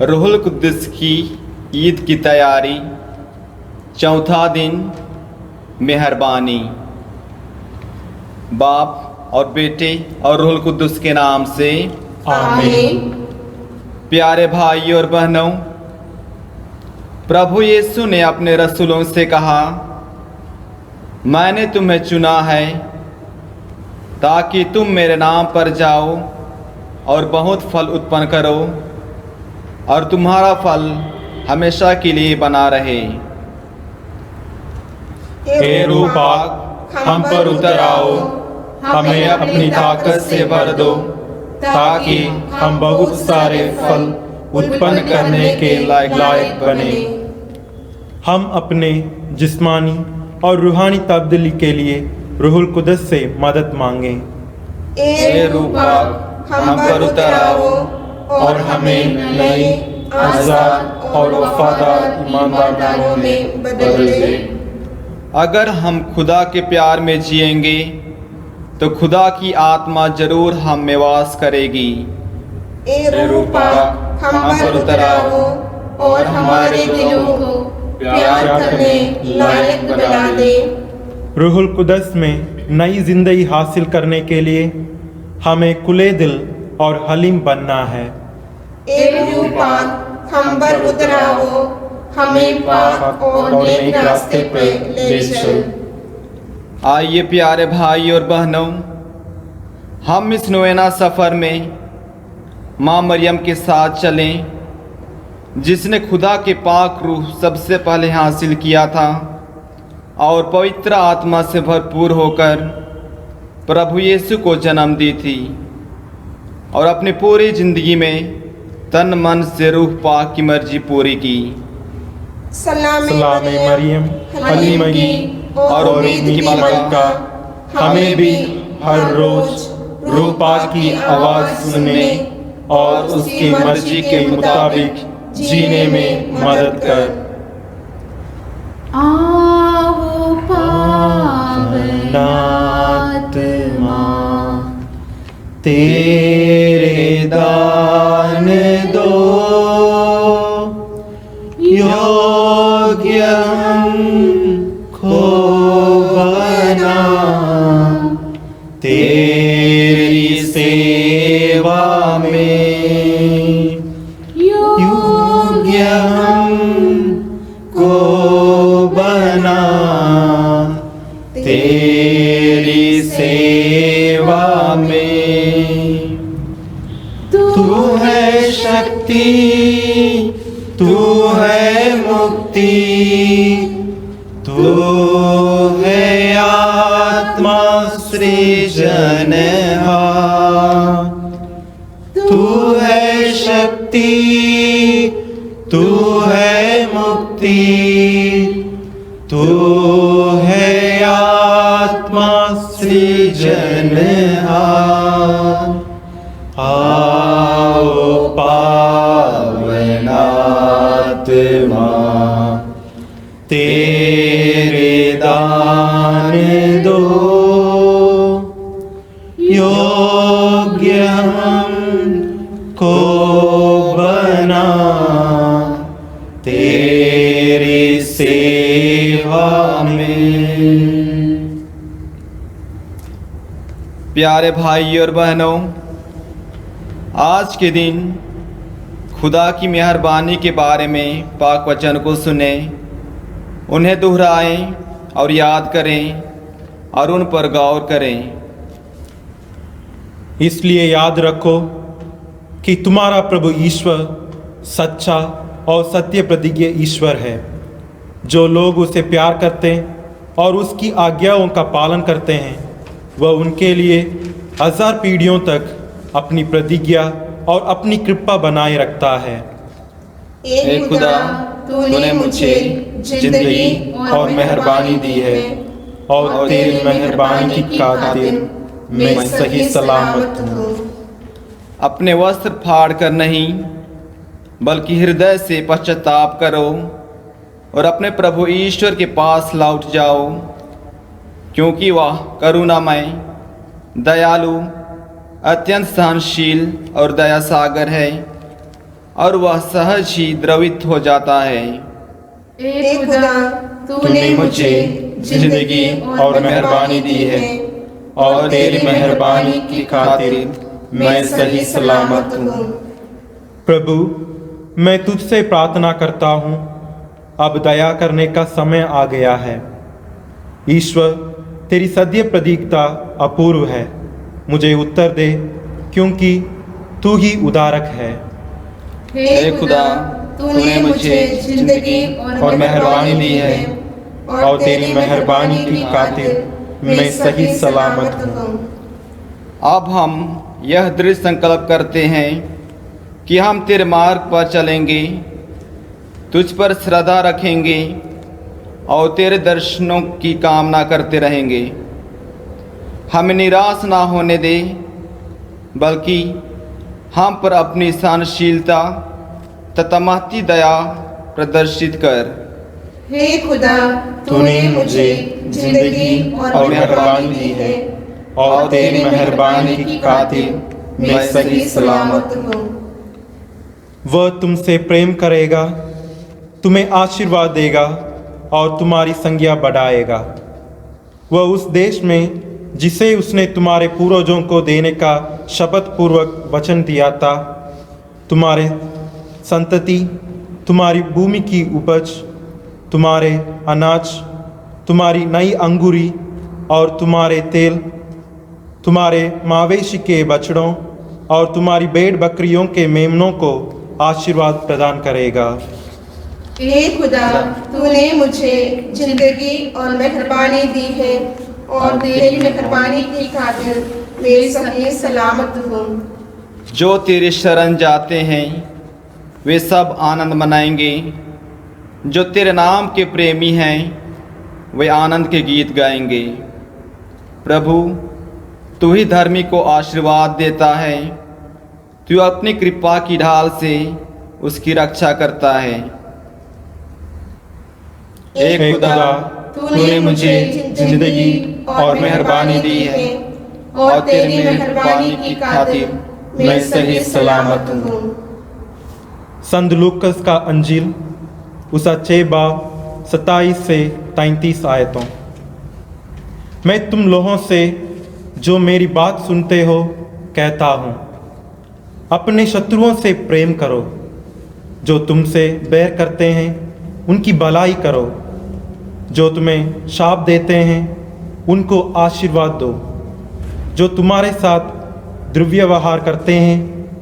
रूहुल कुद्दुस की ईद की तैयारी, चौथा दिन मेहरबानी। बाप और बेटे और रूहुल कुद्दुस के नाम से आमीन। प्यारे भाई और बहनों, प्रभु यीशु ने अपने रसूलों से कहा, मैंने तुम्हें चुना है ताकि तुम मेरे नाम पर जाओ और बहुत फल उत्पन्न करो और तुम्हारा फल हमेशा के लिए बना रहे। हे रूह पाक, हम पर उतर आओ, हमें अपनी ताकत से भर दो ताकि हम बहुत सारे फल उत्पन्न करने के लायक बने। हम अपने जिस्मानी और रूहानी तब्दीली के लिए रूहुल कुद्दुस से मदद मांगें। हे रूह पाक, हम पर उतर आओ और हमें नए, आज़ाद और वफादार ईमानदारों में बदल दे। अगर हम खुदा के प्यार में जिएंगे तो खुदा की आत्मा जरूर हम में वास करेगी। हे रूह पाक, हम पर उतर आओ और हमारे दिलों को प्यार करने लायक बना दे। रूहुल कुद्दुस में नई जिंदगी हासिल करने के लिए हमें खुले दिल और हलीम बनना है। हे रूह पाक, हम पर उतर आओ, हमें पाक और नेक रास्ते पे ले चल। आइए प्यारे भाई और बहनों, हम इस नोएना सफ़र में माँ मरियम के साथ चलें, जिसने खुदा के पाक रूह सबसे पहले हासिल किया था और पवित्र आत्मा से भरपूर होकर प्रभु यीशु को जन्म दी थी और अपनी पूरी ज़िंदगी में तन मन से रूह पाक की मर्जी पूरी की। सलामे मरियम, हलीम की और उम्मीद की मलका, हमें भी हर रोज रूह पाक की आवाज़ सुनने और उसकी मर्जी के मुताबिक जीने में मदद कर। आओ पावन आत्मा, तेरे दान दो, योग्य हमको बना, तेरी सेवा में योग्य हमको बना, तेरी सेवा में। तू है शक्ति, तू है मुक्ति, तू है आत्मा सृजनहार, तू है शक्ति, तू है मुक्ति, तू है आत्मा सृजनहार। आओ पावन आत्मा, तेरे दान दो, योग्य हमको बना, तेरी सेवा में। प्यारे भाई और बहनों, आज के दिन खुदा की मेहरबानी के बारे में पाक वचन को सुने, उन्हें दोहराएं और याद करें और उन पर गौर करें। इसलिए याद रखो कि तुम्हारा प्रभु ईश्वर सच्चा और सत्य प्रतिज्ञ ईश्वर है। जो लोग उसे प्यार करते और उसकी आज्ञाओं का पालन करते हैं, वह उनके लिए 1000 पीढ़ियों तक अपनी प्रतिज्ञा और अपनी कृपा बनाए रखता है। हे खुदा, तूने मुझे जिंदगी और मेहरबानी दी है और तेरी मेहरबानी की खातिर मैं सही सलामत हूँ। अपने वस्त्र फाड़ कर नहीं बल्कि हृदय से पश्चाताप करो और अपने प्रभु ईश्वर के पास लौट जाओ, क्योंकि वह करुणामय, दयालु, अत्यंत सहनशील और दया सागर है और वह सहज ही द्रवित हो जाता है। हे खुदा, तूने मुझे जिंदगी और मेहरबानी दी है, और तेरी मेहरबानी की खातिर मैं सही सलामत हूँ। प्रभु, मैं तुझसे प्रार्थना करता हूँ, अब दया करने का समय आ गया है। ईश्वर, तेरी सद्य प्रतीकता अपूर्व है, मुझे उत्तर दे, क्योंकि तू ही उदारक है। हे खुदा, तूने मुझे जिंदगी और मेहरबानी दी है, और तेरी मेहरबानी की खातिर मैं सही सलामत हूँ। अब हम यह दृढ़ संकल्प करते हैं कि हम तेरे मार्ग पर चलेंगे, तुझ पर श्रद्धा रखेंगे और तेरे दर्शनों की कामना करते रहेंगे। हमें निराश ना होने दे, बल्कि हम पर अपनी सहनशीलता तथा महती दया प्रदर्शित कर। हे खुदा, तूने मुझे जिंदगी और मेहरबानी दी है, और तेरी मेहरबानी की खातिर मैं सही सलामत हूँ। वह तुमसे प्रेम करेगा, तुम्हें आशीर्वाद देगा और तुम्हारी संज्ञा बढ़ाएगा। वह उस देश में जिसे उसने तुम्हारे पूर्वजों को देने का शपथ पूर्वक वचन दिया था, तुम्हारे संतति, तुम्हारी भूमि की उपज, तुम्हारे अनाज, तुम्हारी नई अंगूरी और तुम्हारे तेल, तुम्हारे मवेशी के बछड़ों और तुम्हारी भेड़ बकरियों के मेमनों को आशीर्वाद प्रदान करेगा। हे खुदा, तूने मुझे जिंदगी और मेहरबानी दी है, और तेरी मेहरबानी की खातिर मैं सही सलामत हूँ। जो तेरे शरण जाते हैं वे सब आनंद मनाएंगे, जो तेरे नाम के प्रेमी हैं वे आनंद के गीत गाएंगे। प्रभु, तू ही धर्मी को आशीर्वाद देता है, तू अपनी कृपा की ढाल से उसकी रक्षा करता है। हे खुदा, तूने मुझे जिंदगी और मेहरबानी दी है, और तेरी मेहरबानी की खातिर मैं सही सलामत हूँ। संत लूकस का अंजील उसका 6 बाब 27 से 33 आयतों। मैं तुम लोगों से जो मेरी बात सुनते हो कहता हूँ, अपने शत्रुओं से प्रेम करो, जो तुमसे बैर करते हैं उनकी भलाई करो, जो तुम्हें शाप देते हैं उनको आशीर्वाद दो, जो तुम्हारे साथ दुर्व्यवहार करते हैं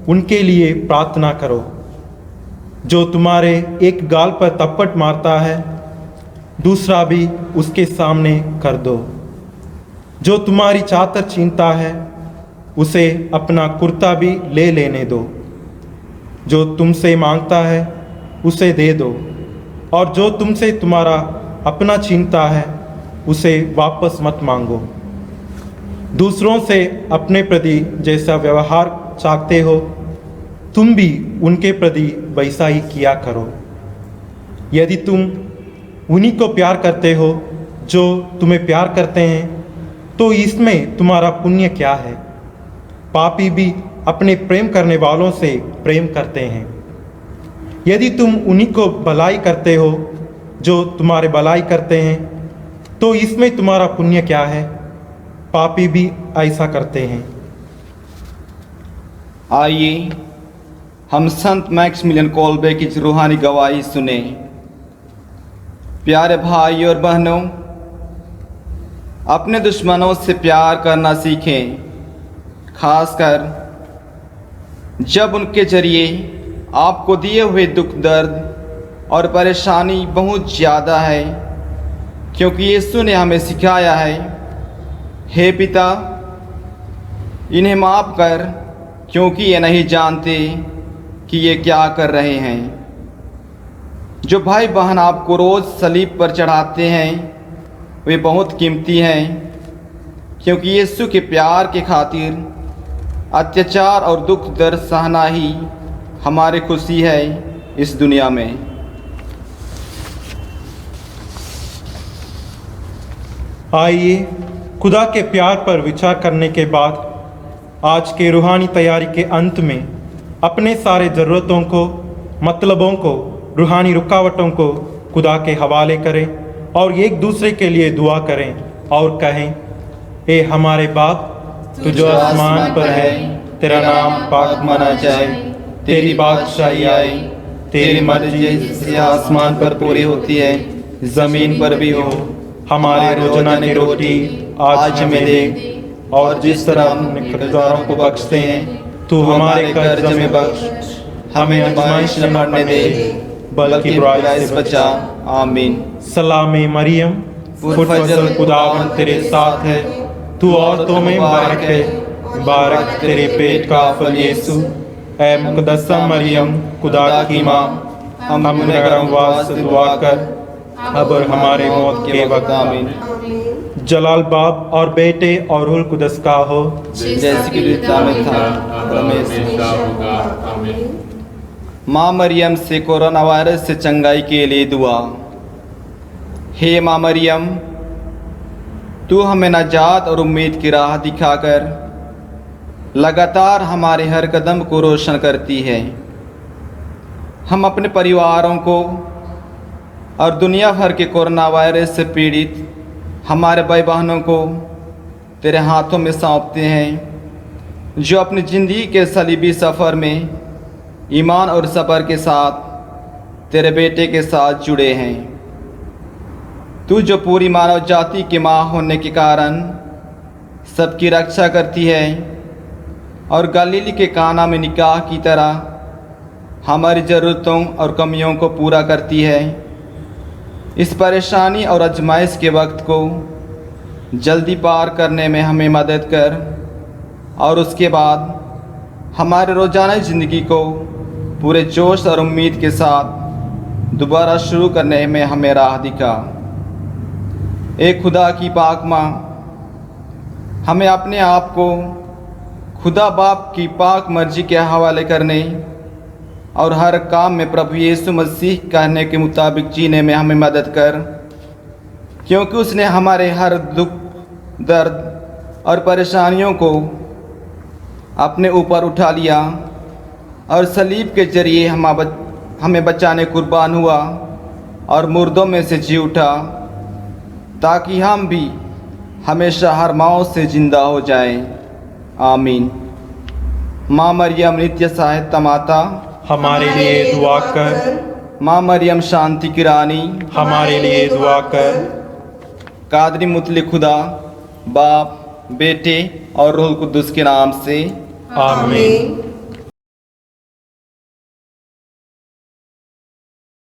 उनके लिए प्रार्थना करो, जो तुम्हारे एक गाल पर थप्पड़ मारता है दूसरा भी उसके सामने कर दो, जो तुम्हारी चादर छीनता है उसे अपना कुर्ता भी ले लेने दो, जो तुमसे मांगता है उसे दे दो, और जो तुमसे तुम्हारा अपना छीनता है उसे वापस मत मांगो। दूसरों से अपने प्रति जैसा व्यवहार चाहते हो तुम भी उनके प्रति वैसा ही किया करो। यदि तुम उन्हीं को प्यार करते हो जो तुम्हें प्यार करते हैं तो इसमें तुम्हारा पुण्य क्या है? पापी भी अपने प्रेम करने वालों से प्रेम करते हैं। यदि तुम उन्हीं को भलाई करते हो जो तुम्हारे भलाई करते हैं तो इसमें तुम्हारा पुण्य क्या है? पापी भी ऐसा करते हैं। आइए हम संत मैक्सिमिलियन कोल्बे की रूहानी गवाही सुने। प्यारे भाई और बहनों, अपने दुश्मनों से प्यार करना सीखें, खासकर जब उनके जरिए आपको दिए हुए दुख दर्द और परेशानी बहुत ज़्यादा है, क्योंकि यीशु ने हमें सिखाया है, हे पिता इन्हें माफ़ कर, क्योंकि ये नहीं जानते कि ये क्या कर रहे हैं। जो भाई बहन आपको रोज़ सलीब पर चढ़ाते हैं वे बहुत कीमती हैं, क्योंकि यीशु के प्यार के खातिर अत्याचार और दुख दर्द सहना ही हमारी खुशी है इस दुनिया में। आइए खुदा के प्यार पर विचार करने के बाद आज के रूहानी तैयारी के अंत में अपने सारे ज़रूरतों को मतलबों को, रूहानी रुकावटों को खुदा के हवाले करें और एक दूसरे के लिए दुआ करें और कहें, ए हमारे बाप, तू जो आसमान पर है, तेरा नाम पाक माना जाए, तेरी बादशाही आए, तेरी मर्जी जैसे आसमान पर पूरी होती है जमीन पर भी हो। हमारे रोजाना की रोटी आज हमें दे, और जिस तरह हम कर्जदारों को बख्शते हैं, तू हमारे कर्ज में बख्श, हमें आजमाइश न पड़ने दे, बल्कि बुराई से बचा। आमीन। सलामे मरियम, फुर्फजल खुदावंद तेरे साथ है, तू औरतों में मुबारक है, मुबारक तेरे पेट का फल यीशु। ऐ मुकद्दसा मरियम, खुदा की माँ, हम गुनहगारों से दुआ कर, अब और हमारे मौत के वक्त। आमीन। जलाल बाप और बेटे और रूह कुदस का हो, जैसे कि रीता में था, हमेशा होगा। आमीन। माँ मरियम से कोरोना वायरस से चंगाई के लिए दुआ। हे माँ मरियम, तू हमें नजात और उम्मीद की राह दिखाकर लगातार हमारे हर कदम को रोशन करती है। हम अपने परिवारों को और दुनिया भर के कोरोना वायरस से पीड़ित हमारे भाई बहनों को तेरे हाथों में सौंपते हैं, जो अपनी ज़िंदगी के सलीबी सफ़र में ईमान और सब्र के साथ तेरे बेटे के साथ जुड़े हैं। तू जो पूरी मानव जाति की माँ होने के कारण सबकी रक्षा करती है और गलीली के काना में निकाह की तरह हमारी ज़रूरतों और कमियों को पूरा करती है, इस परेशानी और आजमाइश के वक्त को जल्दी पार करने में हमें मदद कर, और उसके बाद हमारे रोज़ाना ज़िंदगी को पूरे जोश और उम्मीद के साथ दोबारा शुरू करने में हमें राह दिखा। एक खुदा की पाक माँ, हमें अपने आप को खुदा बाप की पाक मर्जी के हवाले करने और हर काम में प्रभु यीशु मसीह कहने के मुताबिक जीने में हमें मदद कर, क्योंकि उसने हमारे हर दुख, दर्द और परेशानियों को अपने ऊपर उठा लिया और सलीब के जरिए हमें बचाने कुर्बान हुआ और मुर्दों में से जी उठा, ताकि हम भी हमेशा हर मौत से ज़िंदा हो जाएं। आमीन। माँ मरियम नित्य सहायता माता, हमारे लिए दुआ कर। माँ मरियम शांति की रानी, हमारे लिए दुआ कर। कादरी मुतलिक खुदा बाप, बेटे और रूह कुद्दुस के नाम से आमीन।